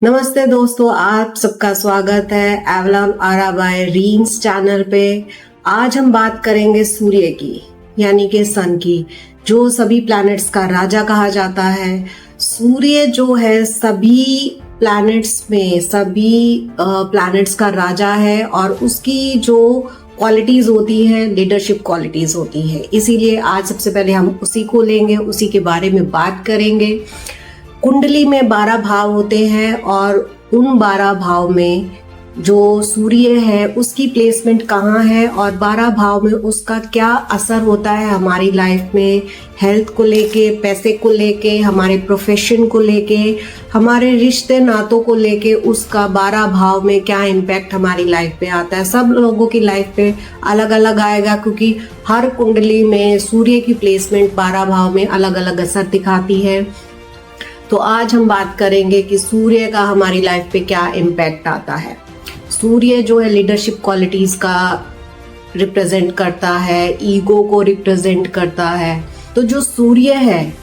नमस्ते दोस्तों, आप सबका स्वागत है एवलॉन आरा बाय रीन्स चैनल पे। आज हम बात करेंगे सूर्य की, यानी कि सन की, जो सभी प्लैनेट्स का राजा कहा जाता है। सूर्य जो है सभी प्लैनेट्स में सभी प्लैनेट्स का राजा है और उसकी जो क्वालिटीज होती हैं लीडरशिप क्वालिटीज होती है। इसीलिए आज सबसे पहले हम उसी को लेंगे, उसी के बारे में बात करेंगे। कुंडली में 12 भाव होते हैं और उन 12 भाव में जो सूर्य है उसकी प्लेसमेंट कहाँ है और 12 भाव में उसका क्या असर होता है हमारी लाइफ में, हेल्थ को लेके, पैसे को लेके, हमारे प्रोफेशन को लेके, हमारे रिश्ते नातों को लेके, उसका 12 भाव में क्या इम्पैक्ट हमारी लाइफ पे आता है। सब लोगों की लाइफ पे अलग अलग आएगा, क्योंकि हर कुंडली में सूर्य की प्लेसमेंट 12 भाव में अलग अलग असर दिखाती है। तो आज हम बात करेंगे कि सूर्य का हमारी लाइफ पे क्या इम्पैक्ट आता है। सूर्य जो है लीडरशिप क्वालिटीज का रिप्रेजेंट करता है, ईगो को रिप्रेजेंट करता है। तो जो सूर्य है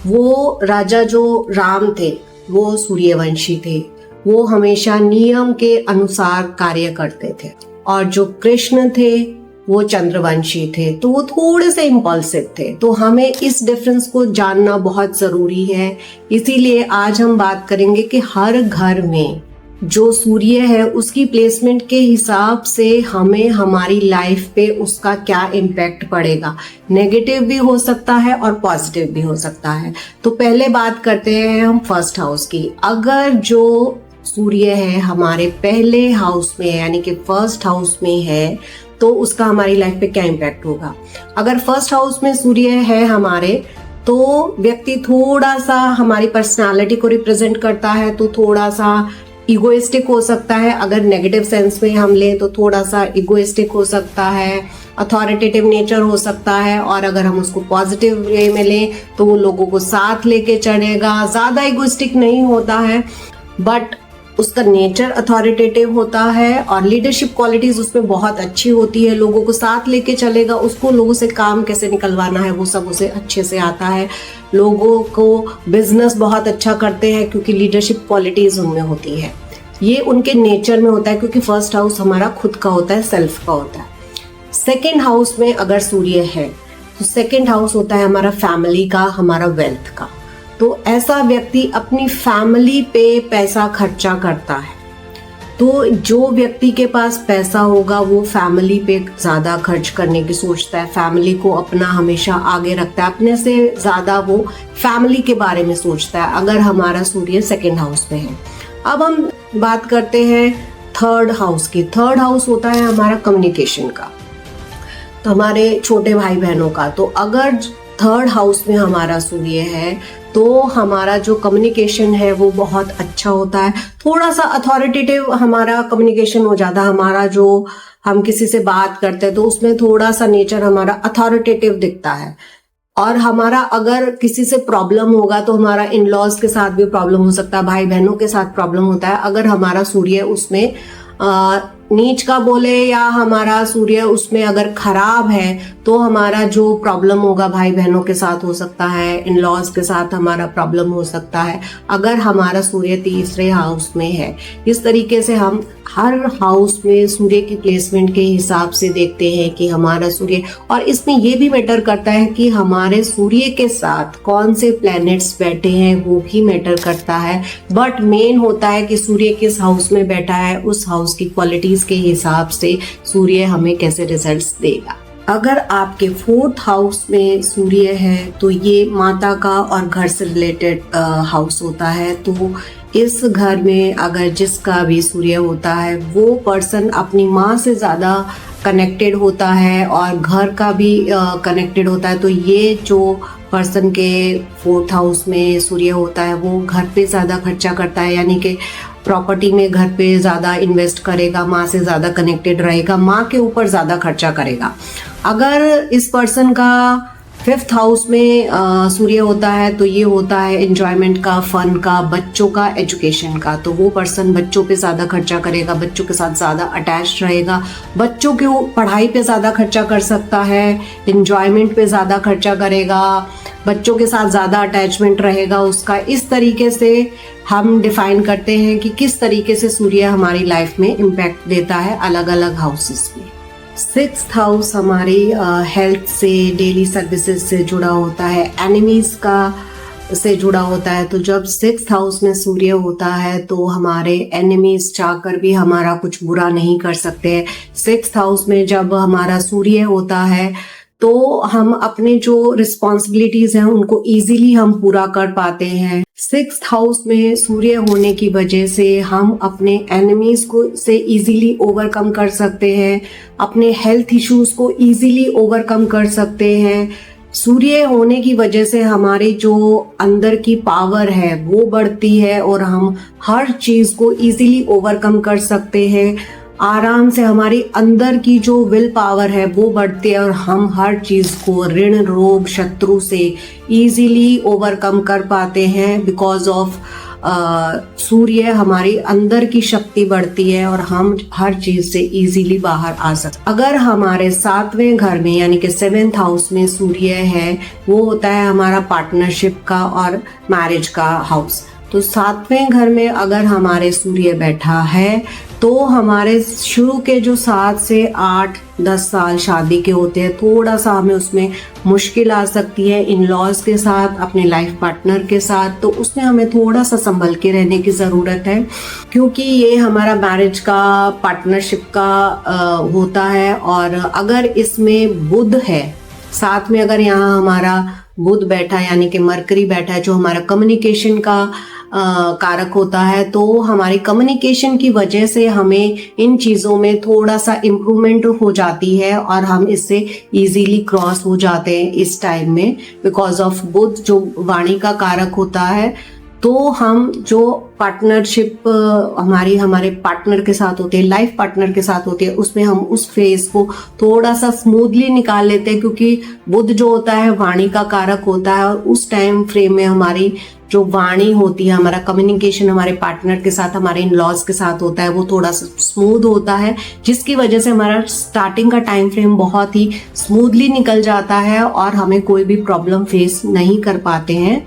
वो राजा जो राम थे वो सूर्यवंशी थे, वो हमेशा नियम के अनुसार कार्य करते थे। और जो कृष्ण थे वो चंद्रवंशी थे, तो वो थोड़े से इम्पल्सिव थे। तो हमें इस डिफरेंस को जानना बहुत जरूरी है। इसीलिए आज हम बात करेंगे कि हर घर में जो सूर्य है उसकी प्लेसमेंट के हिसाब से हमें हमारी लाइफ पे उसका क्या इम्पैक्ट पड़ेगा। नेगेटिव भी हो सकता है और पॉजिटिव भी हो सकता है। तो पहले बात करते हैं हम फर्स्ट हाउस की। अगर जो सूर्य है हमारे पहले हाउस में यानी कि फर्स्ट हाउस में है तो उसका हमारी लाइफ पे क्या इम्पैक्ट होगा। अगर फर्स्ट हाउस में सूर्य है हमारे, तो व्यक्ति थोड़ा सा हमारी पर्सनालिटी को रिप्रेजेंट करता है, तो थोड़ा सा इगोइस्टिक हो सकता है। अगर नेगेटिव सेंस में हम लें तो थोड़ा सा इगोइस्टिक हो सकता है, अथॉरिटेटिव नेचर हो सकता है। और अगर हम उसको पॉजिटिव वे में लें तो वो लोगों को साथ लेके चलेगा, ज्यादा इगोइस्टिक नहीं होता है, बट उसका नेचर अथॉरिटेटिव होता है और लीडरशिप क्वालिटीज उसमें बहुत अच्छी होती है। लोगों को साथ लेके चलेगा, उसको लोगों से काम कैसे निकलवाना है वो सब उसे अच्छे से आता है। लोगों को बिजनेस बहुत अच्छा करते हैं क्योंकि लीडरशिप क्वालिटीज उनमें होती है। ये उनके नेचर में होता है, क्योंकि फर्स्ट हाउस हमारा खुद का होता है, सेल्फ का होता है। सेकेंड हाउस में अगर सूर्य है तो सेकेंड हाउस होता है हमारा फैमिली का, हमारा वेल्थ का। तो ऐसा व्यक्ति अपनी फैमिली पे पैसा खर्चा करता है। तो जो व्यक्ति के पास पैसा होगा वो फैमिली पे ज्यादा खर्च करने की सोचता है, फैमिली को अपना हमेशा आगे रखता है, अपने से ज्यादा वो फैमिली के बारे में सोचता है, अगर हमारा सूर्य सेकंड हाउस में है। अब हम बात करते हैं थर्ड हाउस की। थर्ड हाउस होता है हमारा कम्युनिकेशन का, तो हमारे छोटे भाई बहनों का। तो अगर थर्ड हाउस में हमारा सूर्य है तो हमारा जो कम्युनिकेशन है वो बहुत अच्छा होता है। थोड़ा सा अथॉरिटेटिव हमारा कम्युनिकेशन हो जाता है। हमारा जो हम किसी से बात करते हैं तो उसमें थोड़ा सा नेचर हमारा अथॉरिटेटिव दिखता है। और हमारा अगर किसी से प्रॉब्लम होगा तो हमारा इन लॉज के साथ भी प्रॉब्लम हो सकता है, भाई बहनों के साथ प्रॉब्लम होता है। अगर हमारा सूर्य उसमें नीच का बोले या हमारा सूर्य उसमें अगर खराब है तो हमारा जो प्रॉब्लम होगा भाई बहनों के साथ हो सकता है, इन लॉज के साथ हमारा प्रॉब्लम हो सकता है, अगर हमारा सूर्य तीसरे हाउस में है। इस तरीके से हम हर हाउस में सूर्य की प्लेसमेंट के हिसाब से देखते हैं कि हमारा सूर्य, और इसमें ये भी मैटर करता है कि हमारे सूर्य के साथ कौन से प्लैनेट्स बैठे हैं वो भी मैटर करता है। बट मेन होता है कि सूर्य किस हाउस में बैठा है, उस हाउस की क्वालिटीज के हिसाब से सूर्य हमें कैसे रिजल्ट्स देगा। अगर आपके फोर्थ हाउस में सूर्य है तो ये माता का और घर से रिलेटेड हाउस होता है। तो इस घर में अगर जिसका भी सूर्य होता है वो पर्सन अपनी माँ से ज़्यादा कनेक्टेड होता है और घर का भी कनेक्टेड होता है। तो ये जो पर्सन के फोर्थ हाउस में सूर्य होता है वो घर पे ज़्यादा खर्चा करता है, यानी कि प्रॉपर्टी में घर पे ज़्यादा इन्वेस्ट करेगा, माँ से ज़्यादा कनेक्टेड रहेगा, माँ के ऊपर ज़्यादा खर्चा करेगा। अगर इस पर्सन का फिफ्थ हाउस में सूर्य होता है तो ये होता है एंजॉयमेंट का, फन का, बच्चों का, एजुकेशन का। तो वो पर्सन बच्चों पे ज़्यादा खर्चा करेगा, बच्चों के साथ ज़्यादा अटैच रहेगा, बच्चों की पढ़ाई पे ज़्यादा खर्चा कर सकता है, एंजॉयमेंट पे ज़्यादा खर्चा करेगा, बच्चों के साथ ज़्यादा अटैचमेंट रहेगा उसका। इस तरीके से हम डिफाइन करते हैं कि किस तरीके से सूर्य हमारी लाइफ में इम्पैक्ट देता है अलग अलग हाउसेस में। सिक्स्थ हाउस हमारी हेल्थ से, डेली सर्विसेज से जुड़ा होता है, एनिमीज का से जुड़ा होता है। तो जब सिक्स्थ हाउस में सूर्य होता है तो हमारे एनिमीज चाहकर भी हमारा कुछ बुरा नहीं कर सकते। सिक्स्थ हाउस में जब हमारा सूर्य होता है तो हम अपने जो रिस्पॉन्सिबिलिटीज हैं उनको इजीली हम पूरा कर पाते हैं। सिक्स्थ हाउस में सूर्य होने की वजह से हम अपने एनिमीज को से इजीली ओवरकम कर सकते हैं, अपने हेल्थ इश्यूज को इजीली ओवरकम कर सकते हैं। सूर्य होने की वजह से हमारी जो अंदर की पावर है वो बढ़ती है और हम हर चीज को इजीली ओवरकम कर सकते हैं। आराम से हमारी अंदर की जो विल पावर है वो बढ़ती है और हम हर चीज को, ऋण, रोग, शत्रु से इजीली ओवरकम कर पाते हैं। बिकॉज ऑफ सूर्य हमारी अंदर की शक्ति बढ़ती है और हम हर चीज से इजीली बाहर आ सकते। अगर हमारे सातवें घर में यानी कि सेवेंथ हाउस में सूर्य है, वो होता है हमारा पार्टनरशिप का और मैरिज का हाउस। तो सातवें घर में अगर हमारे सूर्य बैठा है तो हमारे शुरू के जो 7 से 8-10 साल शादी के होते हैं, थोड़ा सा हमें उसमें मुश्किल आ सकती है इन लॉज के साथ, अपने लाइफ पार्टनर के साथ। तो उसमें हमें थोड़ा सा संभल के रहने की ज़रूरत है, क्योंकि ये हमारा मैरिज का, पार्टनरशिप का होता है। और अगर इसमें बुध है साथ में, अगर यहाँ हमारा बुध बैठा यानी कि मरकरी बैठा है जो हमारा कम्युनिकेशन का कारक होता है, तो हमारी कम्युनिकेशन की वजह से हमें इन चीज़ों में थोड़ा सा इम्प्रूवमेंट हो जाती है और हम इससे इजीली क्रॉस हो जाते हैं इस टाइम में। बिकॉज ऑफ बुध जो वाणी का कारक होता है, तो हम जो पार्टनरशिप हमारे पार्टनर के साथ होते हैं, लाइफ पार्टनर के साथ होते हैं, उसमें हम उस फेज को थोड़ा सा स्मूथली निकाल लेते हैं, क्योंकि बुध जो होता है वाणी का कारक होता है और उस टाइम फ्रेम में हमारी जो वाणी होती है, हमारा कम्युनिकेशन हमारे पार्टनर के साथ, हमारे इन लॉज के साथ होता है, वो थोड़ा सा स्मूथ होता है, जिसकी वजह से हमारा स्टार्टिंग का टाइम फ्रेम बहुत ही स्मूथली निकल जाता है और हमें कोई भी प्रॉब्लम फेस नहीं कर पाते हैं।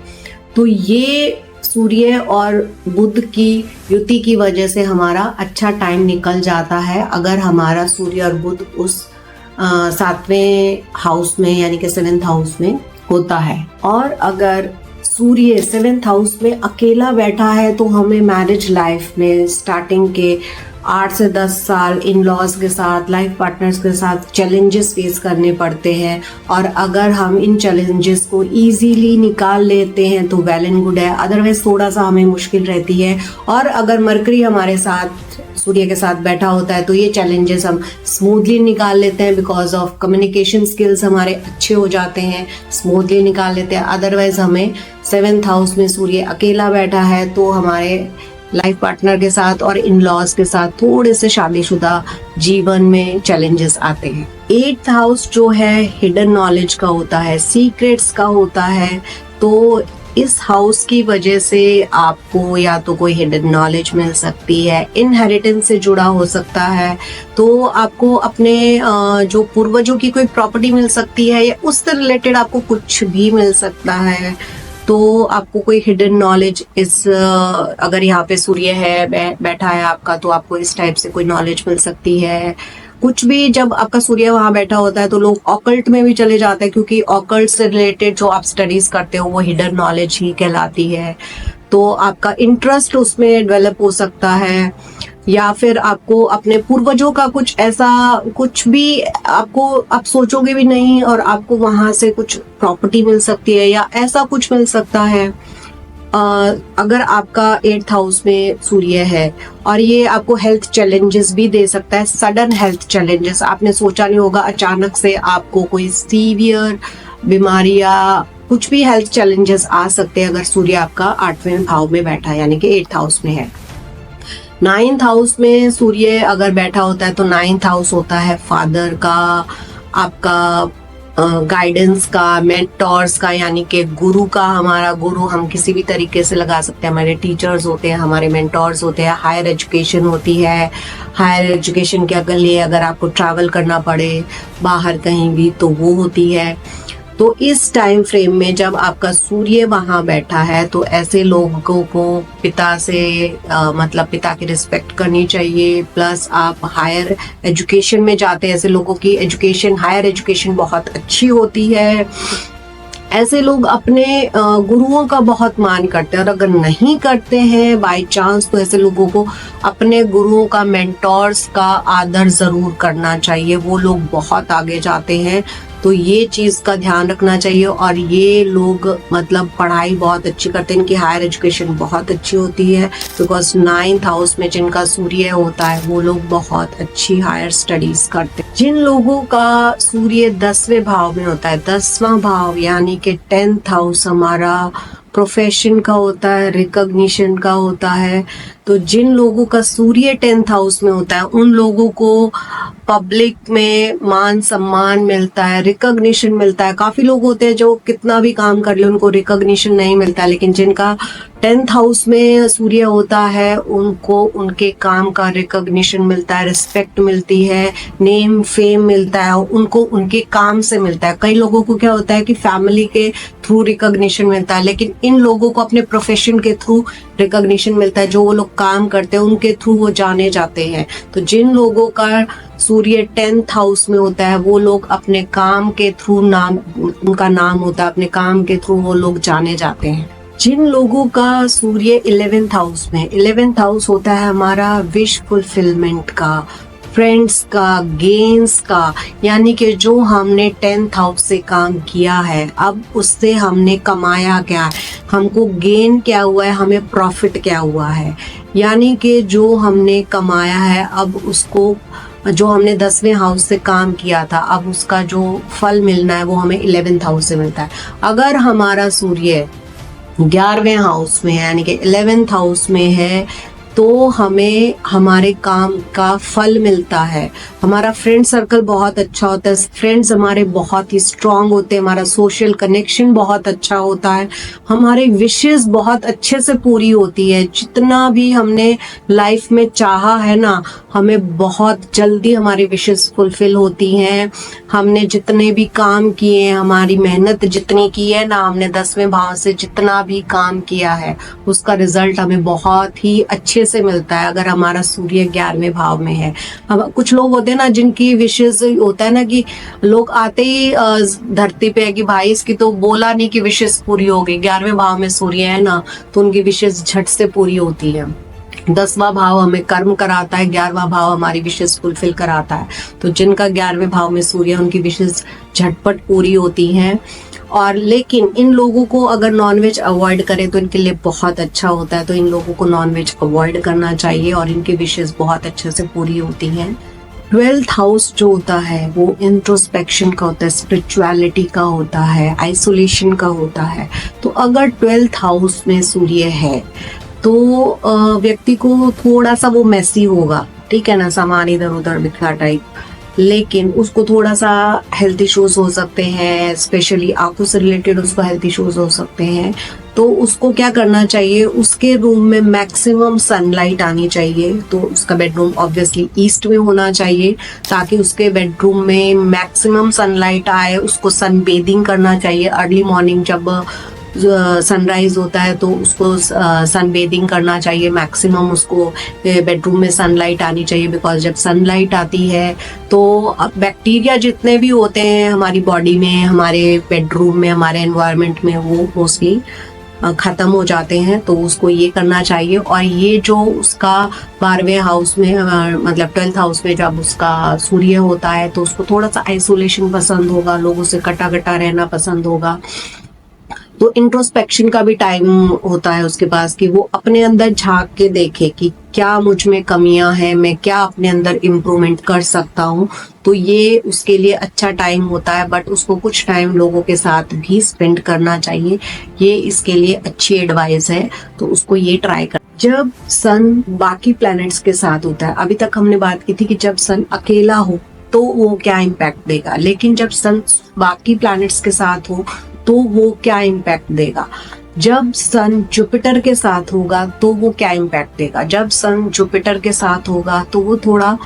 तो ये सूर्य और बुध की युति की वजह से हमारा अच्छा टाइम निकल जाता है अगर हमारा सूर्य और बुध उस सातवें हाउस में यानी कि सेवेंथ हाउस में होता है। और अगर सूर्य सेवेंथ हाउस में अकेला बैठा है तो हमें मैरिज लाइफ में स्टार्टिंग के 8 से 10 साल इन लॉज के साथ, लाइफ पार्टनर्स के साथ चैलेंजेस फेस करने पड़ते हैं। और अगर हम इन चैलेंजेस को इजीली निकाल लेते हैं तो वेल एंड गुड है, अदरवाइज थोड़ा सा हमें मुश्किल रहती है। और अगर मरकरी हमारे साथ सूर्य के साथ बैठा होता है तो ये चैलेंजेस हम स्मूथली निकाल लेते हैं, बिकॉज ऑफ कम्युनिकेशन स्किल्स हमारे अच्छे हो जाते हैं, स्मूथली निकाल लेते हैं। अदरवाइज हमें सेवेंथ हाउस में सूर्य अकेला बैठा है तो हमारे लाइफ पार्टनर के साथ और इन लॉज के साथ थोड़े से शादीशुदा जीवन में चैलेंजेस आते हैं। 8th हाउस जो है हिडन नॉलेज का होता है, सीक्रेट्स का होता है। तो इस हाउस की वजह से आपको या तो कोई हिडन नॉलेज मिल सकती है, इनहेरिटेंस से जुड़ा हो सकता है, तो आपको अपने जो पूर्वजों की कोई प्रॉपर्टी मिल सकती है या उससे रिलेटेड आपको कुछ भी मिल सकता है। तो आपको कोई हिडन नॉलेज इस अगर यहाँ पे सूर्य है बैठा है आपका, तो आपको इस टाइप से कोई नॉलेज मिल सकती है। कुछ भी जब आपका सूर्य वहां बैठा होता है तो लोग ऑकल्ट में भी चले जाते हैं, क्योंकि ऑकल्ट से रिलेटेड जो आप स्टडीज करते हो वो हिडन नॉलेज ही कहलाती है। तो आपका इंटरेस्ट उसमें डेवलप हो सकता है, या फिर आपको अपने पूर्वजों का कुछ ऐसा कुछ भी आपको आप सोचोगे भी नहीं और आपको वहां से कुछ प्रॉपर्टी मिल सकती है या ऐसा कुछ मिल सकता है। अगर आपका 8th हाउस में सूर्य है, और ये आपको हेल्थ चैलेंजेस भी दे सकता है, सडन हेल्थ चैलेंजेस। आपने सोचा नहीं होगा, अचानक से आपको कोई सीवियर बीमारी या कुछ भी हेल्थ चैलेंजेस आ सकते हैं अगर सूर्य आपका 8वें भाव में बैठा है यानी कि 8th हाउस में है। 9th हाउस में सूर्य अगर बैठा होता है तो 9th हाउस होता है फादर का, आपका गाइडेंस का, मेंटोर्स का, यानी कि गुरु का। हमारा गुरु हम किसी भी तरीके से लगा सकते हैं, हमारे टीचर्स होते हैं, हमारे मेंटोर्स होते हैं। हायर एजुकेशन होती है, हायर एजुकेशन के लिए अगर आपको ट्रैवल करना पड़े बाहर कहीं भी तो वो होती है। तो इस टाइम फ्रेम में जब आपका सूर्य वहां बैठा है तो ऐसे लोगों को पिता से मतलब पिता की रिस्पेक्ट करनी चाहिए। प्लस आप हायर एजुकेशन में जाते हैं, ऐसे लोगों की एजुकेशन, हायर एजुकेशन बहुत अच्छी होती है। ऐसे लोग अपने गुरुओं का बहुत मान करते हैं, और अगर नहीं करते हैं बाय चांस तो ऐसे लोगों को अपने गुरुओं का, मेंटोर्स का आदर जरूर करना चाहिए। वो लोग बहुत आगे जाते हैं, तो ये चीज का ध्यान रखना चाहिए। और ये लोग मतलब पढ़ाई बहुत अच्छी करते हैं, इनकी हायर एजुकेशन बहुत अच्छी होती है, बिकॉज 9th हाउस में जिनका सूर्य होता है वो लोग बहुत अच्छी हायर स्टडीज करते हैं। जिन लोगों का सूर्य 10वें भाव में होता है, 10वां भाव यानी कि 10th हाउस हमारा प्रोफेशन का होता है, रिकॉग्निशन का होता है। तो जिन लोगों का सूर्य 10th हाउस में होता है उन लोगों को पब्लिक में मान सम्मान मिलता है, रिकॉग्निशन मिलता है। काफी लोग होते हैं जो कितना भी काम कर ले उनको रिकॉग्निशन नहीं मिलता, लेकिन जिनका 10th हाउस में सूर्य होता है उनको उनके काम का रिकॉग्निशन मिलता है, रिस्पेक्ट मिलती है, नेम फेम मिलता है, उनको उनके काम से मिलता है। कई लोगों को क्या होता है कि फैमिली के थ्रू रिकॉग्निशन मिलता है, लेकिन इन लोगों को अपने प्रोफेशन के थ्रू रिकॉग्निशन मिलता है। जो वो लोग काम करते हैं उनके थ्रू वो जाने जाते हैं। तो जिन लोगों का सूर्य 10th हाउस में होता है वो लोग अपने काम के थ्रू नाम, उनका नाम होता है, अपने काम के थ्रू वो लोग जाने जाते हैं। जिन लोगों का सूर्य 11th हाउस में, 11th हाउस होता है हमारा विश फुलफिलमेंट का, फ्रेंड्स का, गेन्स का, यानी कि जो हमने 10th हाउस से काम किया है अब उससे हमने कमाया क्या है, हमको गेन क्या हुआ है, हमें प्रॉफिट क्या हुआ है। यानी कि जो हमने कमाया है अब उसको, जो हमने 10वें हाउस से काम किया था अब उसका जो फल मिलना है वो हमें 11th हाउस से मिलता है। अगर हमारा सूर्य 11वें हाउस में है यानी कि 11th हाउस में है तो हमें हमारे काम का फल मिलता है। हमारा फ्रेंड सर्कल बहुत अच्छा होता है, फ्रेंड्स हमारे बहुत ही स्ट्रांग होते हैं, हमारा सोशल कनेक्शन बहुत अच्छा होता है, हमारे विशेस बहुत अच्छे से पूरी होती है। जितना भी हमने लाइफ में चाहा है ना, हमें बहुत जल्दी हमारी विशेस फुलफिल होती हैं। हमने जितने भी काम किए हैं, हमारी मेहनत जितनी की है ना, हमने 10वें भाव से जितना भी काम किया है उसका रिजल्ट हमें बहुत ही अच्छे से मिलता है अगर हमारा सूर्य 11वें भाव में है। अब कुछ लोग होते हैं ना जिनकी विशेष होता है ना कि लोग आते ही धरती पे है कि भाई इसकी तो बोला नहीं कि विशेष पूरी हो गई, 11वें भाव में सूर्य है ना तो उनकी विशेष झट से पूरी होती है। 10वां भाव हमें कर्म कराता है, 11वां भाव हमारी विशेष फुलफिल कराता है। तो जिनका 11वें भाव में सूर्य, उनकी विशेष झटपट पूरी होती हैं। और लेकिन इन लोगों को अगर नॉनवेज अवॉइड करें तो इनके लिए बहुत अच्छा होता है, तो इन लोगों को नॉनवेज अवॉइड करना चाहिए और इनकी विशेष बहुत अच्छे से पूरी होती हैं। 12th हाउस जो होता है वो इंट्रोस्पेक्शन का होता है, स्पिरिचुअलिटी का होता है, आइसोलेशन का होता है। तो अगर 12th हाउस में सूर्य है तो व्यक्ति को थोड़ा सा वो मैसी होगा, ठीक है ना, सामान इधर उधर बिखरा टाइप, लेकिन उसको थोड़ा सा हेल्थ इश्यूज हो सकते हैं, स्पेशली आंखों से रिलेटेड उसको हेल्थ इश्यूज हो सकते हैं। तो उसको क्या करना चाहिए, उसके रूम में मैक्सिमम सनलाइट आनी चाहिए। तो उसका बेडरूम ऑब्वियसली ईस्ट में होना चाहिए ताकि उसके बेडरूम में मैक्सिमम सनलाइट आए। उसको सनबेदिंग करना चाहिए अर्ली मॉर्निंग, जब सनराइज होता है तो उसको सनबेदिंग करना चाहिए। मैक्सिमम उसको बेडरूम में सनलाइट आनी चाहिए, बिकॉज जब सनलाइट आती है तो बैक्टीरिया जितने भी होते हैं हमारी बॉडी में, हमारे बेडरूम में, हमारे एनवायरनमेंट में, वो मोस्टली खत्म हो जाते हैं। तो उसको ये करना चाहिए। और ये जो उसका 12वें हाउस में मतलब 12th हाउस में जब उसका सूर्य होता है तो उसको थोड़ा सा आइसोलेशन पसंद होगा, लोगों से कटा कटा रहना पसंद होगा। तो इंट्रोस्पेक्शन का भी टाइम होता है उसके पास कि वो अपने अंदर झांक के देखे कि क्या मुझ में कमियां हैं, मैं क्या अपने अंदर इम्प्रूवमेंट कर सकता हूँ। तो ये उसके लिए अच्छा टाइम होता है, बट उसको कुछ टाइम लोगों के साथ भी स्पेंड करना चाहिए। ये इसके लिए अच्छी एडवाइस है, तो उसको ये ट्राई कर। जब सन बाकी प्लैनेट्स के साथ होता है, अभी तक हमने बात की थी कि जब सन अकेला हो तो वो क्या इम्पैक्ट देगा। लेकिन जब सन बाकी प्लैनेट्स के साथ हो तो वो क्या इम्पैक्ट देगा। जब सन जुपिटर के साथ होगा तो वो क्या इम्पैक्ट देगा। जब सन जुपिटर के साथ होगा तो वो थोड़ा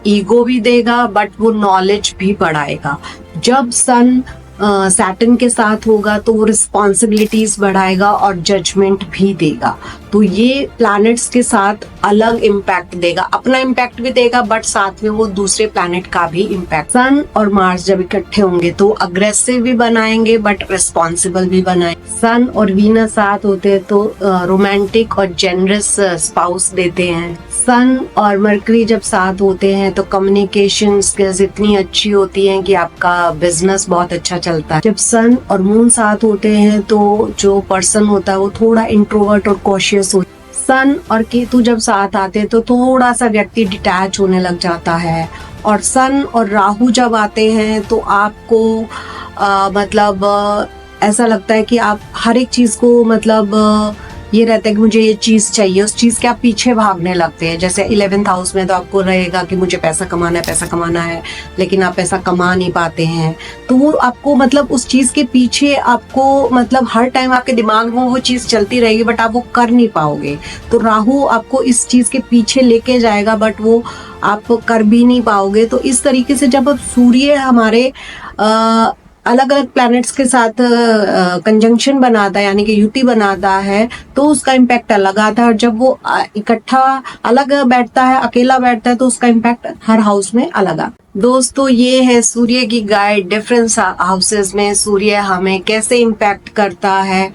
ईगो भी देगा बट वो नॉलेज भी बढ़ाएगा। जब सन सैटर्न के साथ होगा तो वो रिस्पॉन्सिबिलिटीज बढ़ाएगा और जजमेंट भी देगा। तो ये प्लैनेट्स के साथ अलग इम्पैक्ट देगा, अपना इम्पैक्ट भी देगा बट साथ में वो दूसरे प्लैनेट का भी इम्पैक्ट। सन और मार्स जब इकट्ठे होंगे तो अग्रेसिव भी बनाएंगे बट रिस्पॉन्सिबल भी बनाएंगे। सन और वीनस साथ होते हैं तो रोमांटिक और जेनरस स्पाउस देते हैं। सन और मरकरी जब साथ होते हैं तो कम्युनिकेशन स्किल्स इतनी अच्छी होती हैं कि आपका बिजनेस बहुत अच्छा चलता है। जब सन और मून साथ होते हैं तो जो पर्सन होता है वो थोड़ा इंट्रोवर्ट और कॉशियस होता है। सन और केतु जब साथ आते हैं तो थोड़ा सा व्यक्ति डिटैच होने लग जाता है। और सन और राहु जब आते हैं तो आपको ऐसा लगता है कि आप हर एक चीज को ये रहता है कि मुझे ये चीज चाहिए, उस चीज के आप पीछे भागने लगते हैं। जैसे 11th हाउस में तो आपको रहेगा कि मुझे पैसा कमाना है लेकिन आप पैसा कमा नहीं पाते हैं। तो वो आपको उस चीज के पीछे आपको हर टाइम आपके दिमाग में वो चीज चलती रहेगी बट आप वो कर नहीं पाओगे। तो राहु आपको इस चीज के पीछे लेके जाएगा बट वो आप कर भी नहीं पाओगे। तो इस तरीके से जब अब सूर्य हमारे अलग अलग प्लैनेट्स के साथ कंजंक्शन बनाता है यानी कि युति बनाता है तो उसका इम्पैक्ट अलग आता है। और जब वो इकट्ठा अलग बैठता है, अकेला बैठता है तो उसका इम्पैक्ट हर हाउस में अलग आता है। दोस्तों ये है सूर्य की गाइड डिफरेंट हाउसेस में सूर्य हमें कैसे इम्पैक्ट करता है।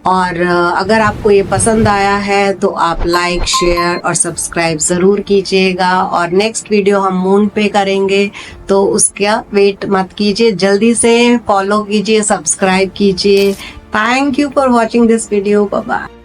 और अगर आपको ये पसंद आया है तो आप लाइक, शेयर और सब्सक्राइब ज़रूर कीजिएगा। और नेक्स्ट वीडियो हम मून पे करेंगे तो उसका वेट मत कीजिए, जल्दी से फॉलो कीजिए, सब्सक्राइब कीजिए। Thank you for watching this video. Bye bye.